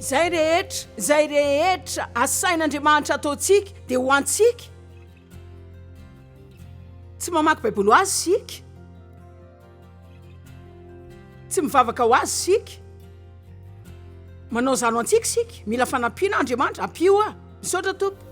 zay rehetra asain'Andriamanitra ataontsika dia ho antsika. Tsy mamaky baiboly ho azy sika, tsy mivavaka ho azy sika, manao zano antsika sika. Mila fanampiana Andriamanitra, ampio a, misaotra tompo.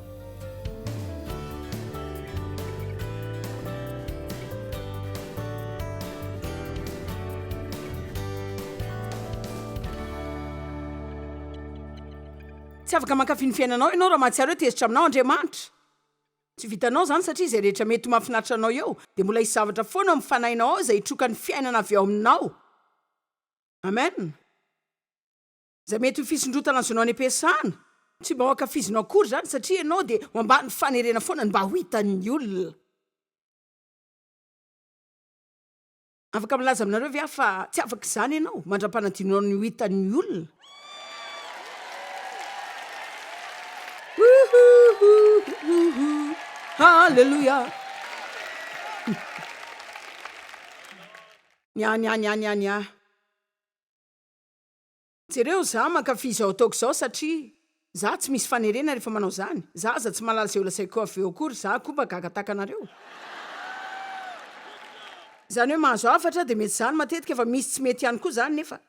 Tsy afaka mankafy ny fiainanao ianao raha mahatsiaro hoe tezitra aminao Andriamanitra. Tsy vitanao zany satria izay rehetra mety mahafinaritra anao eo dia mbola hisy zavatra foana mifanainao ao izay hitroka ny fiainana avy ao aminao. Amen. Izay mety ho fisondrotana azonao any am-piasana, tsy mba ho ankafizinao akory zany satria ianao dia ho ambany fanerena foana mba ho hitan'ny olona. Afaka milaza aminareo ve fa tsy afaka izany ianao mandram-panadinao ny ho hitan'ny olona? Halleluja. Nya. Jereo za mankafy izao ataoko izao satria za tsy misy fanerena rehefa manao zany. Za tsy malala izay olasaiko avy eo akory, za koa mba gagatakanareo. Zany hoe mahazo afatra dia mety zany matetika efa misy tsy mety ihany koa zany nefa.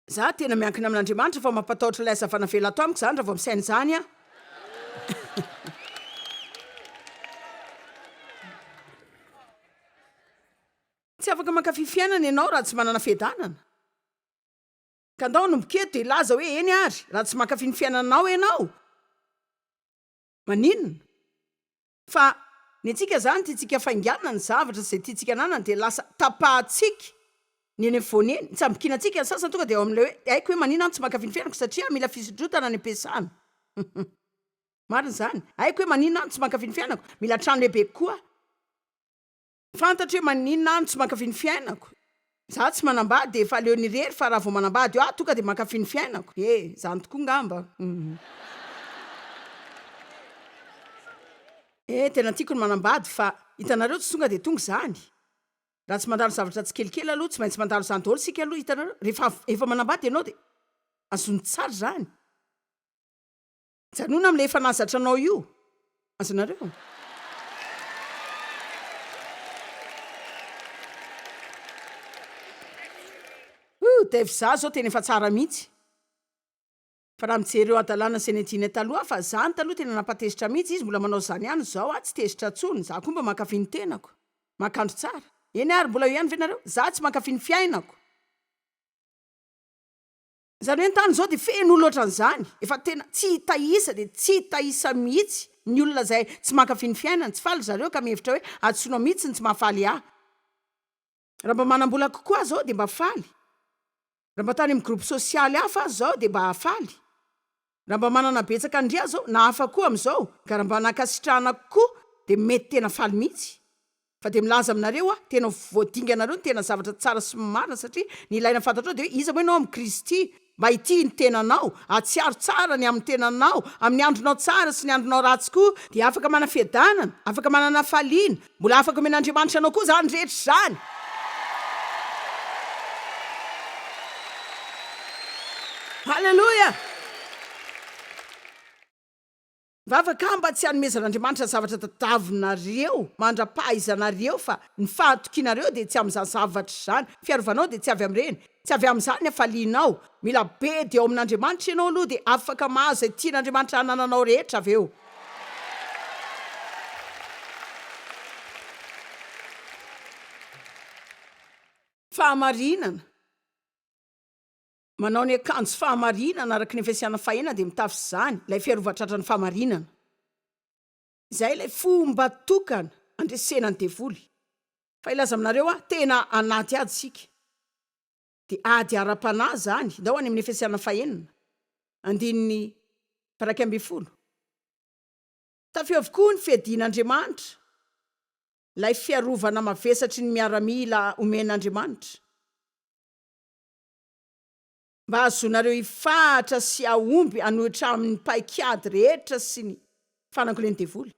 Za tena miankina amin'Andriamanitra fa mampatahotra ilay hazavana vela ato amiko zany raha vao misaina izany a. Tsy afaka mankafy fiainana ianao raha tsy manana fiadanana. Ka andao nomboketo dia laza hoe eny ary, raha tsy mankafy ny fiainanao ianao, maninona? Fa ny antsika zany tiantsika fainganana ny zavatra izay tiantsika ananana dia lasa tapahantsika ny eny voneny. Tsy ambokina antsika ny sasany tonga dia eo amin'ilay hoe haiko hoe maninona tsy mankafy ny fiainako satria mila fisondrotana any am-piasana. Marina zany. Haiko hoe maninona tsy mankafy ny fiainako, mila trano lehibe koa. Fantatra hoe maninona tsy mankafy ny fiainako. Za tsy manambady dia efa aleo ny rery fa raha vao manambady tonga dia mankafy ny fiainako. Zany tokoa ngamba. Tena tiako ny manambady fa hitanareo tsy tonga dia tonga zany. Raha tsy mandalo zavatra tsy kelikely aloha, tsy maintsy mandalo zany daholo sika aloha. Hitanareo rehefa efa manambady ianao dia azony tsara zany. Janona amin'ilay efa nazatra anao io. Azonareo? Dev za zao tena efa tsara mihitsy. Fa raha mijery eo adalàna sy nediana taloha fa zany taloha tena napatezitra mihitsy izy mbola manao zany ihany. Zao tsy tezitra tsony. Za koa mba mankafy ny tenako. Makandro tsara. Eny ary mbola eo ihany venareo. Za tsy mankafy ny fiainako. Zany hoe ny tany zao dia feno olona ohatran'izany. Efa tena tsy hitahisa dia tsy hitahisa mihitsy ny olona izay tsy mankafy ny fiainana. Tsy faly zareo ka mihevitra hoe antsoinao mihitsy ny tsy mahafaly ahy. Raha mba manam-bola kokoa zao dia mba faly. Raha mba tany amin'ny groupe sosialy hafa zao dia mba hafaly. Raha mba manana betsaka andria zao na hafa koa amin'izao, ka raha mba nakasitrahana koa dia mety tena faly mihitsy. Fa dia milaza aminareo tena voadinganareo ny tena zavatra tsara sy marina satria ny ilaina fantatrao dia hoe iza moa ianao amin'ny Kristy, mba ity ny tenanao, atsiaro tsara ny amin'ny tenanao, amin'ny andronao tsara sy ny andronao ratsy koa dia afaka manana fiadanana, afaka manana faliana, mbola afaka omen'Andriamanitra anao koa zany rehetra zany. Halleluja. Vavaka mba tsy hanomezan'Andriamanitra zavatra tadavinareo, mandra-pahaizanareo fa ny fahatokinareo dia tsy amin'izany zavatra zany. Fiarovanao dia tsy avy amin'ireny, tsy avy amin'izany hafalianao. Mila be dia ao amin'Andriamanitra ianao aloha dia afaka mahazo izay tian'Andriamanitra hanananao rehetra avy eo. Fahamarinana. Manao ny akanjo fahamarinana araka ny fiasiana fahenana dia mitafy zany ilay fiarovatratra ny fahamarinana. Izay ilay fomba tokana andresena ny devoly. Fa ilaza aminareo tena anaty ady sika. Dia ady ara-panahy zany ndao any amin'ny fiasiana fahenana. 2:12. Tafio avokoa ny fiadian'Andriamanitra, ilay fiarovana mavesatry ny miaramila omen'Andriamanitra. Mba azonareo hifahatra sy ahomby hanohitra amin'ny paikady rehetra sy ny fanangolen'ny devoly.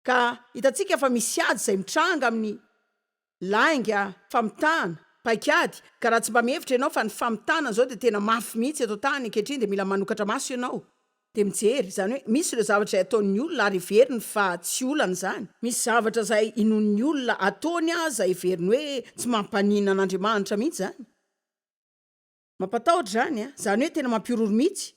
Ka hitantsika fa misy ady izay mitranga amin'ny lainga famitahana paikady ka raha tsy mba mihevitra ianao fa ny famitana zao de tena mafy mihitsy eto tany ankehitriny de mila manokatra maso ianao de mijery zany hoe misy ireo zavatra zay ataon'ny olona ary veriny fa tsy olana zany misy zavatra zay inon'ny olona ataony aza everiny hoe tsy mampanina an'Andriamanitra mihitsy zany mampatahotra zany zany hoe tena mampiororo mihitsy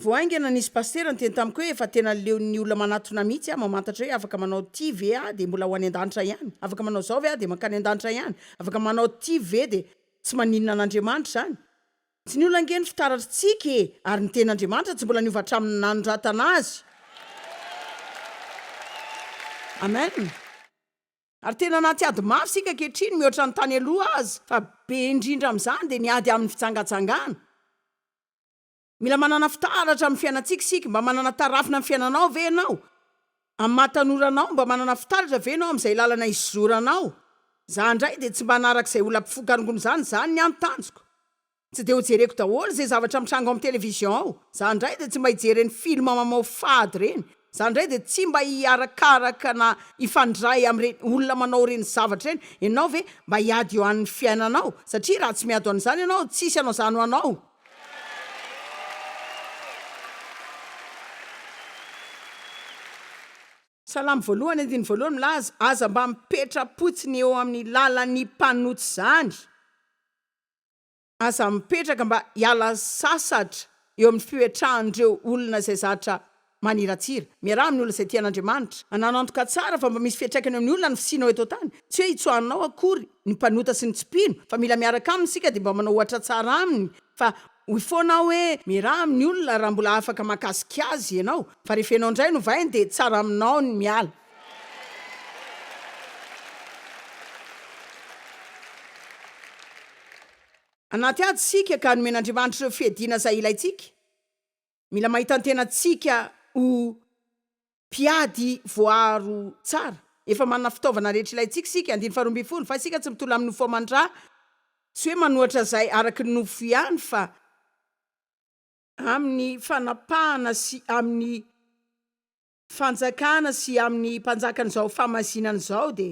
voaingana nisy pasterany teny tamiko hoe efa tena leon'ny olona manatona mihitsy mamantatra hoe afaka manao ty ve de mbola ho any an-danitra ihany afaka manao zao ve de mankany an-danitra ihany afaka manao ty ve de tsy maninona an'Andriamanitra zany tsy ny olona angeny fitaratritsika ary ny ten'Andriamanitra tsy mbola niova hatramin'ny nanondratana azy amen ary tena anaty ady mafy sika kehitriny mihoatra ny tany aloha azy fa be indrindra amin'izany de niady amin'ny fitsangatsangana mila manana fitaratra amin'ny fiainantsika sika mba manana tarafina amin'ny fiainanao ve ianao amin'ny matanoranao mba manana fitaratra ve ianao amin'izay lalana izoranao za ndray de tsy mba narak' izay olona mpifokarongony zany ny antanjoko tsy de ho jereko daholo zay zavatra mitrango amin'ny televizion ao za ndray de tsy mba hijereny filma mamao fady reny za ndray de tsy mba hiarakaraka na ifandray am'ireny olona manao reny zavatra reny ianao ve mba hiady eo an'ny fiainanao satria raha tsy miady an'izany ianao tsisy anao zany ho anao salamy voalohany andiny voalohany milaza aza mba mipetra-potsiny eo amin'ny lalan'ny mpanotsy zany aza mipetraka mba hiala sasatra eo amin'ny fipetrahan'ireo olona zay zatra maniratsira miaraha amin'ny olona zay tian'Andriamanitra anano antoka tsara fa mba misy fiatraikany amin'ny olona ny fisinao eto tany tsy hoe hitsoanao akory ny mpanota sy ny tsipino fa mila miaraka aminy sika de mba manao ohatra tsara aminy fa hoifoana hoe miaraha amin'ny olona raha mbola afaka mahakasika azy ianao fa rehefa ianao indray no vainy de tsara aminao ny miala anaty ady sika ka nomen'Andriamanitra ireo fiadiana zay ilaitsika mila mahita ny-tenatsika ho mpiady voaro tsara efa manana fitaovana rehetra ilaitsika sika 120 fa isika tsy mitola amin'ny nofo amandra tsy hoe manohatra zay araky ny nofo ihany fa amin'ny fanapahana sy amin'ny fanjakana sy amin'ny mpanjakan'izao famazinan'izao de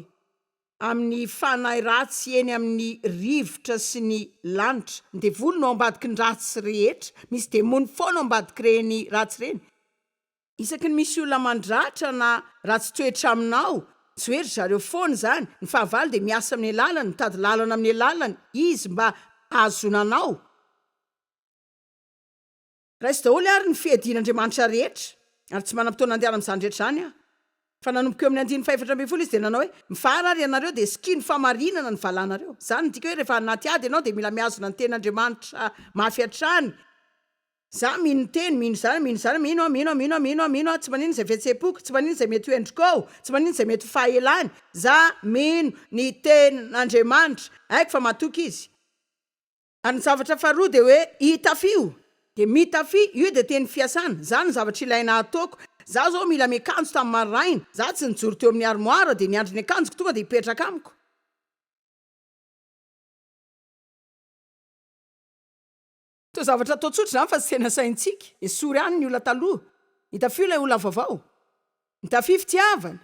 amin'ny fanahy ratsy eny amin'ny rivotra sy ny lanitra ny devolo no ambadiky ny ratsy rehetra misy demony foana ambadiky reny ratsy reny isaky ny misy olona mandratra na ratsy toetra aminao tsy hoe ry zareo foana zany ny fahavalo de miasa amin'ny lalany mitady lalana amin'ny lalany izy mba ahazonanao raha izy daholo ary ny fiadian'Andriamanitra rehetra ary tsy manam-potoana andeana amin'izany rehetra zany fa nanomboka eo amin'ny 140 izy de nanao hoe mifara ary ianareo de skiny famarinana ny valanareo zany ndika hoe rehefa anaty ady ianao de mila miazona ny ten'Andriamanitra mafy hatrany za mino teny mino zany mino tsy manino zay fihetseham-poko tsy manino zay mety ho endrikao tsy manino zay mety ho fahaelany za mino ny ten'Andriamanitra haiko fa matoky izy ary ny zavatra faharoa de hoe hitafio de mitafi io de teny fiasana zany ny zavatra ilaina ataoko za zao mila miakanjo tamin'ny maraina za tsy nijoro teo amin'ny armoara de niandry ny akanjoko tonga de hipetraka amiko to zavatra atao tsotra zany fa tsy tena saintsika esory any ny olona taloha hitafio ilay olona vaovao mitafy fitiavana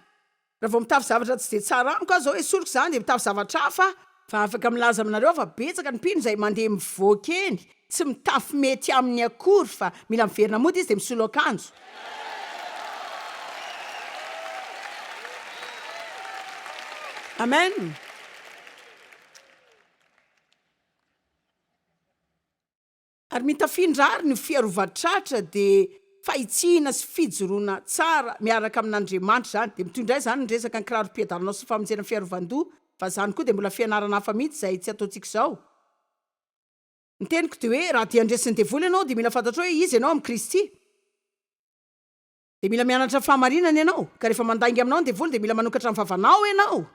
raha vao mitafy zavatra tsy de tsara amiko a zao esoriko zany de mitafy zavatra hafa fa afaka milaza aminareo fa betsaka ny mpino zay mandeha mivoaka eny tsy mitafy mety amin'ny akory fa mila miverina mody izy de misolo akanjo amen ary mitafindrary ny fiarovatratra de fahitsihana sy fijoroana tsara miaraka amin'Andriamanitra zany de mitondray zany ny resaka ny kiraro-piadaranao sy famonjena fiarovan-doha fa zany koa de mbola fianarana hafa mihitsy zay tsy ataontsika zao ny teniko de hoe raha dia andresin'ny devoly ianao de mila fantatra hoe izy ianao amin'ny Kristy de mila mianatra fahamarinana ianao ka rehefa mandangy aminao ny devoly de mila manokatra ny vavanao ianao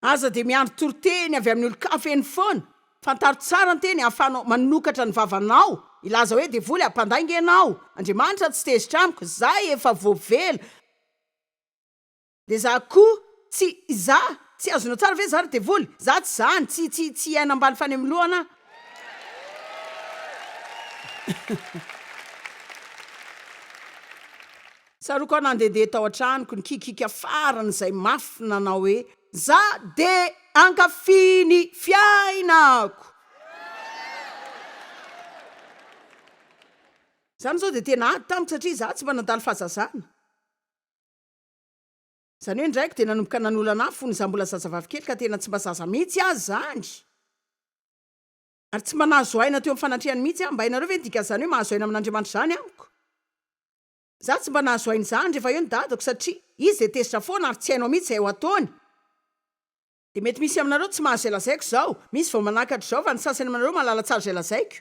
aza de miandro toroteny avy amin'ny olo-kafeny foana fantaro tsara ny teny ahafanao manokatra ny vavanao ilaza hoe devoly ampandainga ianao Andriamanitra tsy tezitra amiko za efa voavela de za koa tsy azonao tsara ve za ry devoly za tsy zany tsy iaina ambany fany amin'ny lohana saroko ao nandehandeha tao an-tranoko ny kikika farany zay mafy nanao hoe za de ankafiny fiainako. Zany zao de tena ady tamiko satria za tsy mba nandalo fahazazana. Zany hoe ndraiky de nanomboka nanolana fony za mbola zazavavy kely ka tena tsy mba zaza mihitsy azy zany. Ary tsy mba nahazo aina teo amin'ny fanatreany mihitsy mba hainareo ve dika zany hoe mahazo aina amin'Andriamanitra zany amiko. Za tsy mba nahazo aina zany rehefa eo ny dadako satria izy de tezitra foana ary tsy hainao mihitsy zay ho ataony. De mety misy aminareo tsy mahazo zay lazaiko zao, misy vao manakatra zao fa ny sasany aminareo mahalala tsara zay lazaiko.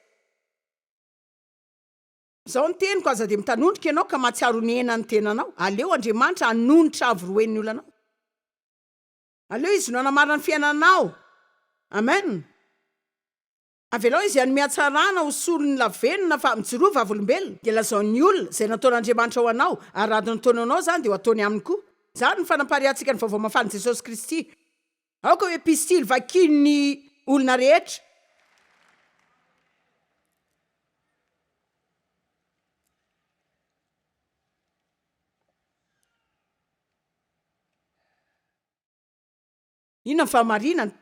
Zao ny teniko aza de mitanondrika ianao ka mahatsiaro ny ena ny tenanao. Aleo Andriamanitra hanonitra avy-roen'ny olonanao. Aleo izy no hanamarina ny fiainanao. Amen. Avelao izy hanome hatsarana ho solon'ny lavenona fa mijoroa vavolombelona de lazaon'ny olona zay nataon'Andriamanitra ho anao ary rady nataony anao zany de ho ataony aminy koa. Zany ny fanampariantsika ny vaovao mafana Jesosy Kristy. Aoka hoe pistily vakin'ny olona rehetra. Inona ny fahamarinana?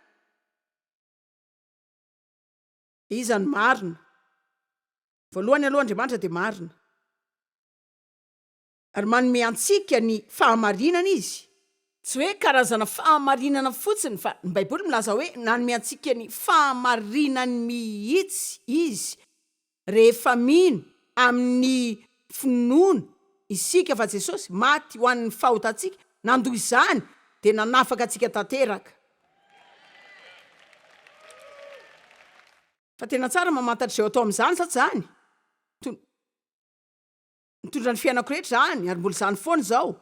Iza ny marina? Voalohany aloha Andriamanitra de marina. Ary manome antsika ny fahamarinana izy. Tsy hoe karazana fahamarinana fotsiny fa ny Baiboly milaza hoe nanome antsika ny fahamarinany mihitsy izy rehefa mino amin'ny finoana isika fa Jesosy maty ho an'ny fahotantsika, nandoa izany de nanafaka antsika tanteraka. Fa tena tsara mamantatra zay atao amin'izany sa tsy zany? Mitondra ny fiainako rehetra zany ary mbola zany foana zao.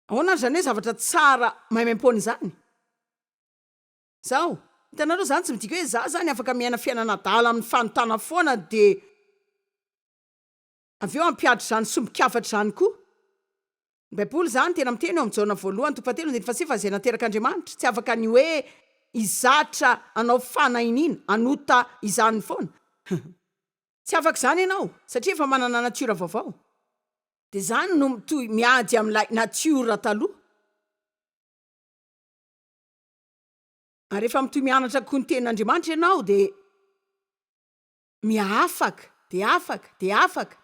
Ahoana zany hoe zavatra tsara maimaimpony zany? Zao, hitanareo zany tsy midika hoe za zany afaka miaina fiainana adala amin'ny fanotana foana de avy eo ampiadra zany sombikafatra zany koa. Ny Baiboly zany tena miteny eo amin'ny Jaona 1:7 fa zay nateraka Andriamanitra tsy afaka ny hoe izatra anao fanahinina anota izany foana. Tsy afaka zany ianao satria efa manana natiora vaovao. De zany no mitohy miady amin'ilay natiora taloha. Ary rehefa mitohy mianatra koa ny tenin'Andriamanitra ianao de miafaka,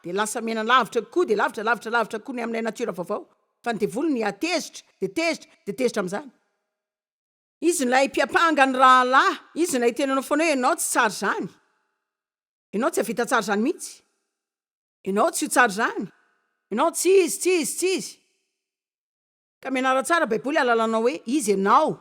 de lasa miaina lavitra koa de lavitra koa ny amin'ilay natiora vaovao. Fa ny devolony atezitra, de tezitra amin'izany. Izy nilay mpiapanga ny rahalahy, izy nilay tenanao foana hoe ianao tsy tsara zany. Ianao tsy havita tsara zany mihitsy. Ianao tsy ho tsara zany. Ianao tsy izy. Ka mianara tsara Baiboly alalanao hoe izy ianao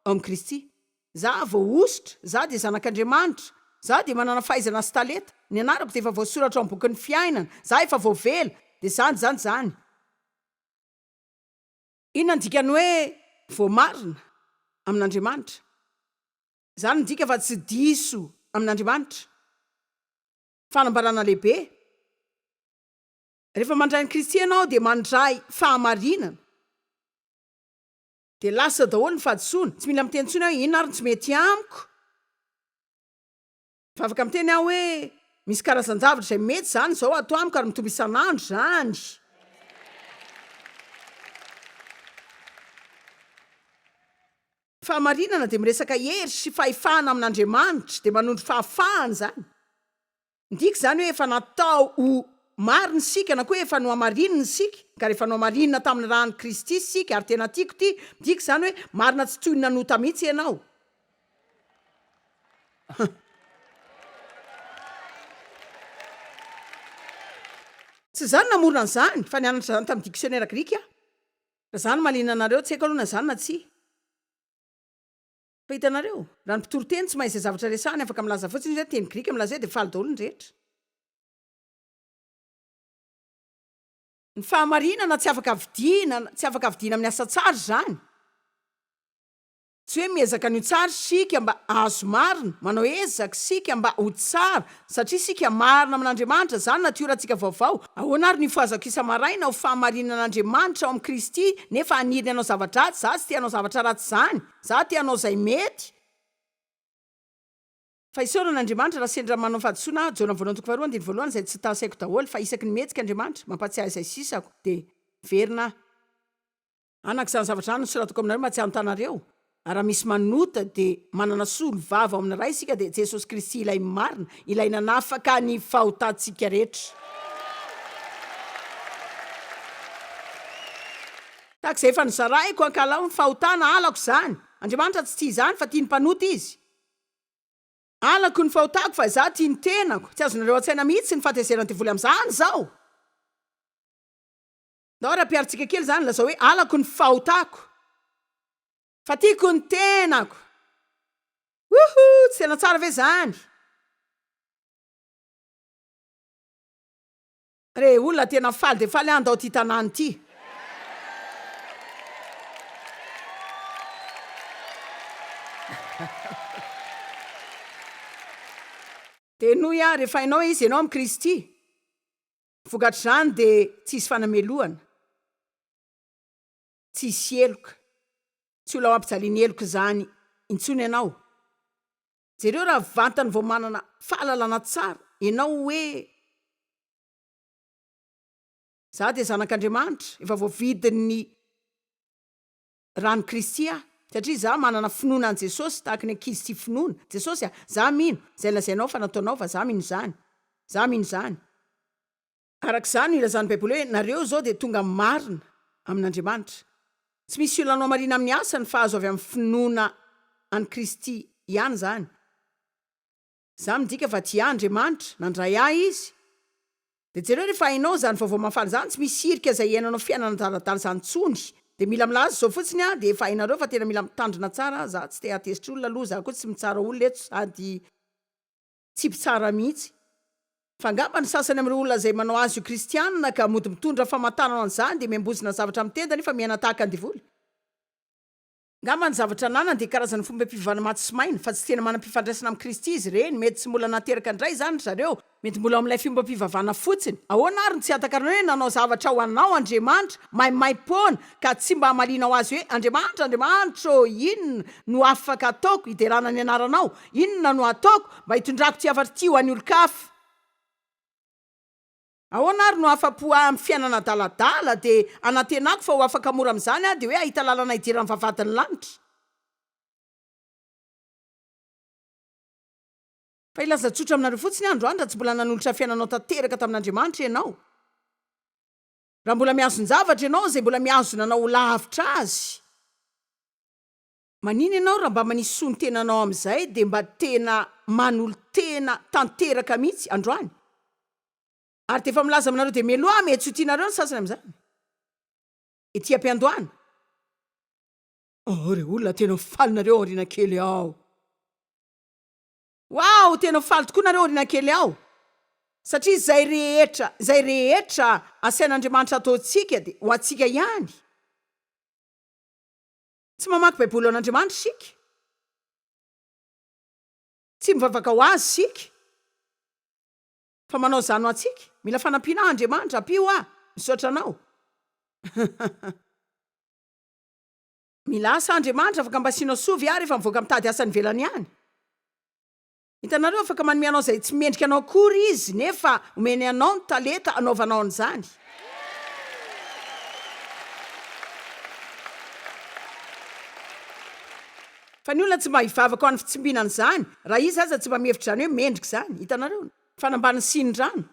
amin'ny Kristy. Za vao ositra, za de zanak'Andriamanitra, za de manana fahaizana sy talenta. Ny anarako de efa voasoratra amin'ny bokin'ny fiainana, za efa voavela, de zany. Inona ny dikany hoe voamarina amin'Andriamanitra? Zany ny dika fa tsy diso amin'Andriamanitra. Fanambarana lehibe. Rehefa mandray ny Kristy ianao de mandray fahamarinana. De lasa daholo ny fahadisoana. Tsy mila miteny intsony hoe inona ary tsy mety amiko. Fa afaka miteny aho hoe misy karazan-javatra izay mety zany zao atao amiko ary mitombo isan'andro zany. Fahamarinana de miresaka hery sy fahefana amin'Andriamanitra de manondro fahafahana zany. Ndika zany hoe efa natao ho marina sika na koa efa no hamarinina sika, ka rehefa no hamarinina tamin'ny rahan'i Kristy sika ary tena tiako ty, ndika zany hoe marina tsy toy ny nanota mihitsy ianao. Tsy zany namorona an'izany fa nianatra zany tamin'ny dictionnaire grika. Raha zany malina anareo tsy haiko aloha na zany na tsy. Fa hitanareo, raha ny mpitory-teny tsy mahay izay zavatra resahany afaka milaza fotsiny hoe teny grika milaza hoe de faly daholo ny rehetra. Ny fahamarinana tsy afaka vidiana amin'ny asa tsara zany. Tsy hoe miezaka ny ho tsara sika mba ahazo marina, manao ezaka sika mba ho tsara satria sika marina amin'Andriamanitra, zany natiorantsika vaovao. Ahoana ary ny foazako isa-maraina ho fahamarinan'Andriamanitra ao amin'ny Kristy nefa aniriny anao zavatra ratsy, za tsy te hanao zavatra ratsy zany, za te hanao zay mety. Fa isaoran'Andriamanitra raha sendra manao fahadisoana Jaona 1:2 zay tsy tasaiko daholo fa isaky ny metsika Andriamanitra mampatsiahy izay sisako de verina anak'izany zavatra any no soratako aminareo mba tsy anontanareo. raha misy manota dia manana solo vava ao amina ray isika dia Jesosy Kristy ilay marina ilay nanafaka ny fahotantsika rehetra. Tak'izay efa nizaraiko ankalao ny fahotana alako izany. Andriamanitra tsy tia izany fa tia ny mpanota izy. Alako ny fahotako fa za tia ny tenako. Tsy azonareo an-tsaina mihitsy ny fahatezerana devoly amin'izany zao. Ndao raha piarintsika kely zany lazao hoe alako ny fahotako fa tiako ny tenako. Tsy tena tsara ve zany? Re olona tena faly dia faly andao ty tanàny ty. Dia noy a rehefa hainao izy ianao amin'ny Kristy, vokatr' izany dia tsy hisy fanamelohana, tsy hisy eloka, tsy olona mampijaliany eloka izany intsony ianao. Jereo raha vantany vao manana fahalalana tsara, ianao hoe za dia zanak'Andriamanitra, efa voavidin'ny rano Kristy aho. Satria za manana finoana an' Jesosy tahaka ny ankizy tia finoana. Jesosy za mino zay lazainao fa nataonao fa za mino izany. Za mino izany. Arak'izany ilazan'ny Baiboly hoe nareo zao dia tonga marina amin'Andriamanitra. Tsy misy olana marina amin'ny asany fa azo avy amin'ny finoana an'i Kristy ihany zany. Za midika fa tia Andriamanitra, nandray ahy izy. Dia jereo rehefa hainao zany vaovao mahafaly zany, tsy misy irika izay iainanao fiainana adaladala zany tsony. Dia mila milaza zao fotsiny a dia efa hainareo fa tena mila mitandrina tsara. Za tsy te hatezitra olona aloha, za koa tsy mitsara olona eto sady tsy mpitsara mihitsy. Fa angamba ny sasany amin'ireo olona izay manao azy io kristianina ka mody mitondra famantarana an'izany dia miambozina zavatra mitenda nefa miaina tahaka ny divoly. Angamba ny zavatra ananany dia karazana fomba mpivavahana maty sy maina, fa tsy tena manam-pifandraisana amin'ny Kristy izy ireny. Mety tsy mbola nateraka indray zany zareo, mety mbola amin'ilay fomba mpivavahana fotsiny. Ahoana ary ny tsy hatakarana hoe nanao zavatra ho anao Andriamanitra maimaimpona ka tsy mba hamalinao azy hoe Andriamanitra, Andriamanitra inona no afaka ataoko hiderana ny anaranao, inona no ataoko mba hitondrako ty afatra ty ho an'ny olon-kafa. Ahoana ary no afa-po amin'ny fiainana adaladala dia anatenako fa ho afaka mora amin'izany dia hoe ahita lalana hidirany vavadiny lanitra. Fa ilaza tsotra aminareo fotsiny androany raha tsy mbola nanolotra fiainanao tanteraka tamin'Andriamanitra ianao. Raha mbola miazona zavatra ianao zay mbola miazona anao lavitra azy, manina ianao raha mba manisy sonon-tenanao amin'izay dia mba tena manolo tena tanteraka mihitsy androany. Ary dia efa milaza aminareo dia meloa mety tsy ho tianareo ny sasany amin'izany. Ety am-piandohana. Re olona tena falinareo aoriana kely ao. Wow, tena faly tokoa nareo aoriana kely ao. Satria zay rehetra asain'Andriamanitra ataontsika dia ho antsika ihany. Tsy mamaky Baiboly ao an'Andriamanitra sika. Tsy mivavaka ho azy sika. Fa manao zany ho antsika. Mila fanampiana Andriamanitra, ampio misaotra anao. Mila asa Andriamanitra afaka mbasianao sovy ary efa mivoaka mitady asa nivelany ihany. Hitanareo afaka manome anao zay tsy mendrika anao akory izy nefa omeny anao ny talenta anaovanao an'izany. Fa ny olona tsy mba hivavaka ho an'ny fitsimbinan' izany, raha izy aza tsy mba mihevitra zany hoe mendrika zany. Hitanareo fanambany sinon-drano.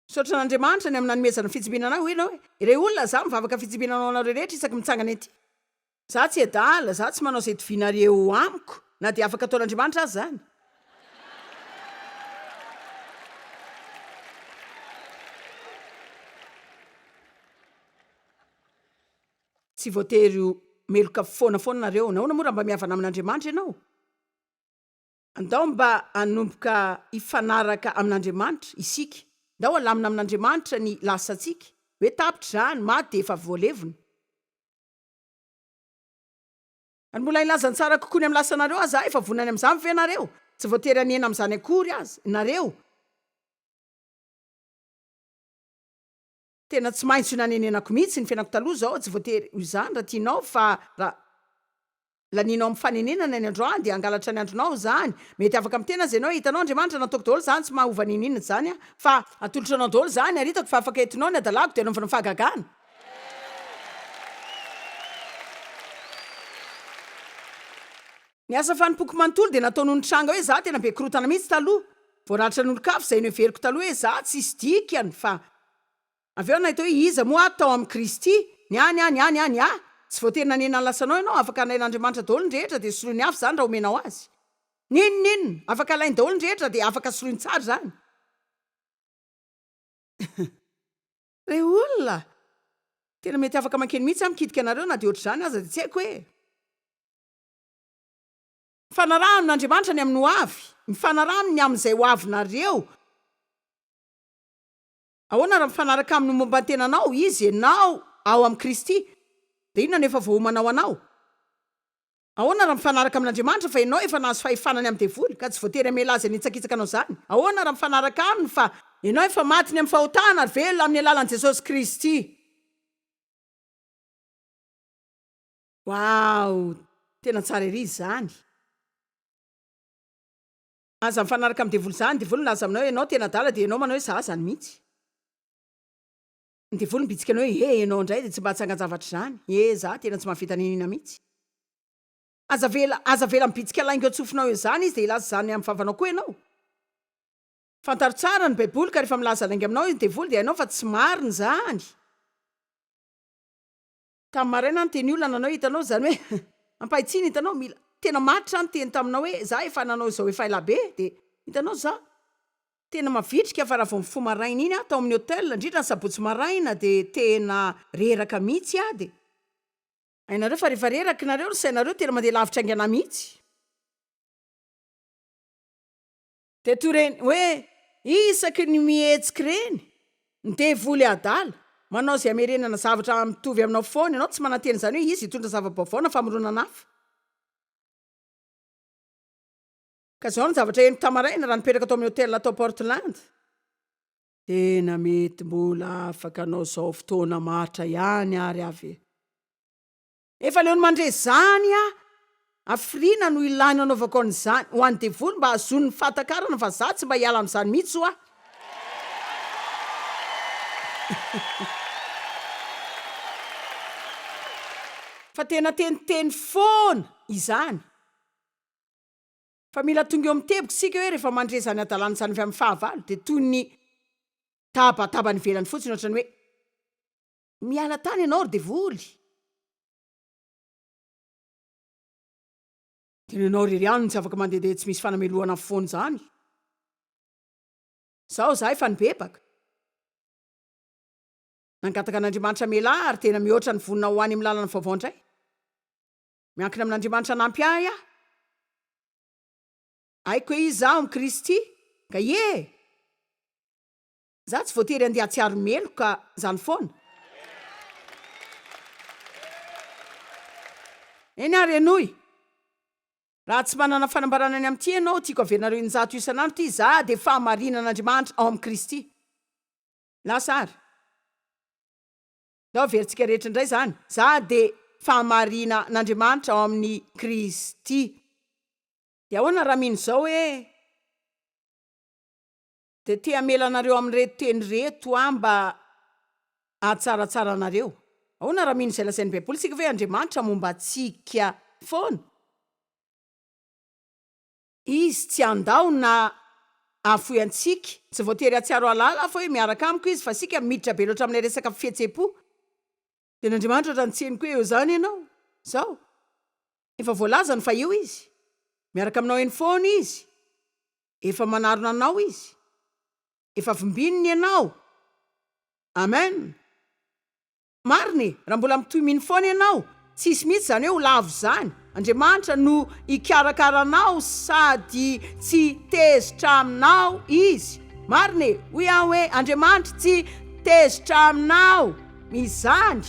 Misaotra an'Andriamanitra ny amin'ny nanomezana fitsimbinana hoe ianao hoe ireo olona za mivavaka fitsimbinanao anareo rehetra isaky mitsangana ety. Za tsy edala, za tsy manao izay tovinareo amiko, na dia afaka ataon'Andriamanitra azy zany. Tsy voatery meloka foana nareo. Nahoana moa raha mba mihavana amin'Andriamanitra ianao? Andao mba hanomboka hifanaraka amin'Andriamanitra isika. Ndao alamina amin'Andriamanitra ny lasantsika. Hoe tapitra zany, maty dia efa voalevona. Ary mbola ilazany tsara kokoa ny amin'ny lasanareo aza efa vonany amin'izany ve nareo? Tsy voatery hanena amin'izany akory azy nareo. Tena tsy maintsy nanenenako mihitsy ny fiainako taloha zao, tsy voatery ho izany raha tianao fa raha laninao amin'ny fanenenana ny androany dia angalatra ny andronao zany. Mety afaka amin'ny tena zay ianao hitanao Andriamanitra nataoko daholo zany tsy maha ova ninina zany fa atolotra anao daholo zany aritako fa afaka entinao ny adalako dia anaovana fahagagana. ny asa fanompoky manontolo dia nataon'olo tranga hoe za tena be korotana mihitsy taloha voaratra n'olo-kafo zay no everiko taloha hoe za tsisy dikany fa avy eo nahita hoe iza moa atao amin'ny Kristy ny any tsy voatery nanena ny lasanao ianao afaka alain'Andriamanitra daholo ny rehetra dia soloiny hafa zany raha omenao azy ninona afaka alainy daholo ny rehetra dia afaka soloiny tsara zany re olona tena mety afaka mankeny mihitsy amikidika anareo na dia ohatr' zany aza dia tsy haiko hoe mifanaraha amin'Andriamanitra ny amin'ny ho avy mifanaraha aminy amin'izay ho avinareo ahoana raha mifanaraka amin'ny momba ny tenanao izy ianao ao amin'ny Kristy dia inona nefa voahomanao anao ahoana raha mifanaraka amin'Andriamanitra fa ianao efa nahazo fahefanany amin'ny devoly ka tsy voatery amelazy ny itsakitsakanao zany ahoana raha mifanaraka aminy fa ianao efa matiny amin'ny fahotana ary velona amin'ny alalan'i Jesosy Kristy tena tsara ery zany aza mifanaraka amin'ny devoly zany devoly laza aminao hoe ianao tena dala dia ianao manao hoe za zany mihitsy ny devoly mbitsika anao hoe ianao indray dia tsy mba hatsangan-javatra zany za tena tsy mahavita ninina mihitsy aza vela mibitsika laingo atsofinao eo zany izy dia ilaza zany amin'ny vavanao koa ianao fantaro tsara ny baiboly ka rehefa milaza lainga aminao izy devoly dia ianao fa tsy mariny zany tamin'ny maraina ny teny olona nanao hitanao zany hoe ampahitsiny hitanao mila tena matitra ny teny taminao hoe za efa nanao izao efa elabe dia hitanao za tena mavitrika fa raha vao mifo maraina iny atao amin'ny hôtel indrindra ny sabotsy maraina dia tena reraka mihitsy dia hainareo fa rehefa reraka nareo ry sainareo tena mandeha lavitra aingana mihitsy dia toreny hoe isaky ny mihetsika reny ny devoly adala manao zay amerenana zavatra mitovy aminao foana ianao tsy mananteny zany hoe izy hitondra zava-baovao na famoronana hafa ka zao ny zavatra henoko tamaraina raha nipetraka atao amin'ny hôtel atao Portland tena mety mbola afaka anao zao fotoana matra ihany ary avy efa leony mandre zany afrina no ilany anaovako an'izany ho an'ny devoly mba hazony ny fahatakarana fa za tsy mba hiala amin'izany mihitsy ho fa tena teniteny foana izany fa mila tonga eo miteboko sika hoe rehefa mandre zany adalana zany avy amin'ny fahavalo dia toy ny tabataba ny velany fotsiny ohatrany hoe miala tany ianao ry devoly tena ianao rery any tsy afaka mandehandeha tsy misy fanamelohana foana zany zao za efa nibebaka nangataka an'Andriamanitra mela ary tena mihoatra ny vonina ho any amin'ny lalana vaovao indray miankina amin'Andriamanitra nampy aiko hoe izy zaho amin'ny Kristy ka za tsy voatery andeha atsiaro melo ka zany foana eny ary enoy raha tsy manana fanambarana any amin'ity ianao tiako averinareo injato isanandro ity za dia fahamarinan'Andriamanitra ao amin'ny Kristy lasa ary zao averintsika rehetra indray zany za dia fahamarina n'Andriamanitra ao amin'ny Kristy dia ahoana raha mino zao hoe dia te hamela anareo amin'ny reto teny reto mba ahatsaratsara anareo ahoana raha mino izay lazain'ny baiboly sika hoe Andriamanitra momba atsika foana izy tsy andao na afoy antsika tsy voatery atsiaro alala fa hoe miaraka amiko izy fa sika miditra be loatra amin'ilay resaka fihetsem-po dia n'Andriamanitra ohatran'ny tseniko hoe eo zany ianao zao efa voalazany fa eo izy miaraka aminao eny foana izy efa manarona anao izy efa vimbininy ianao amen mariny raha mbola mitoyminy foana ianao tsisy mihitsy zany hoe ho lavo zany Andriamanitra no ikarakaranao sady tsy tezitra aminao izy mariny hoy aho hoe Andriamanitra tsy tezitra aminao mizany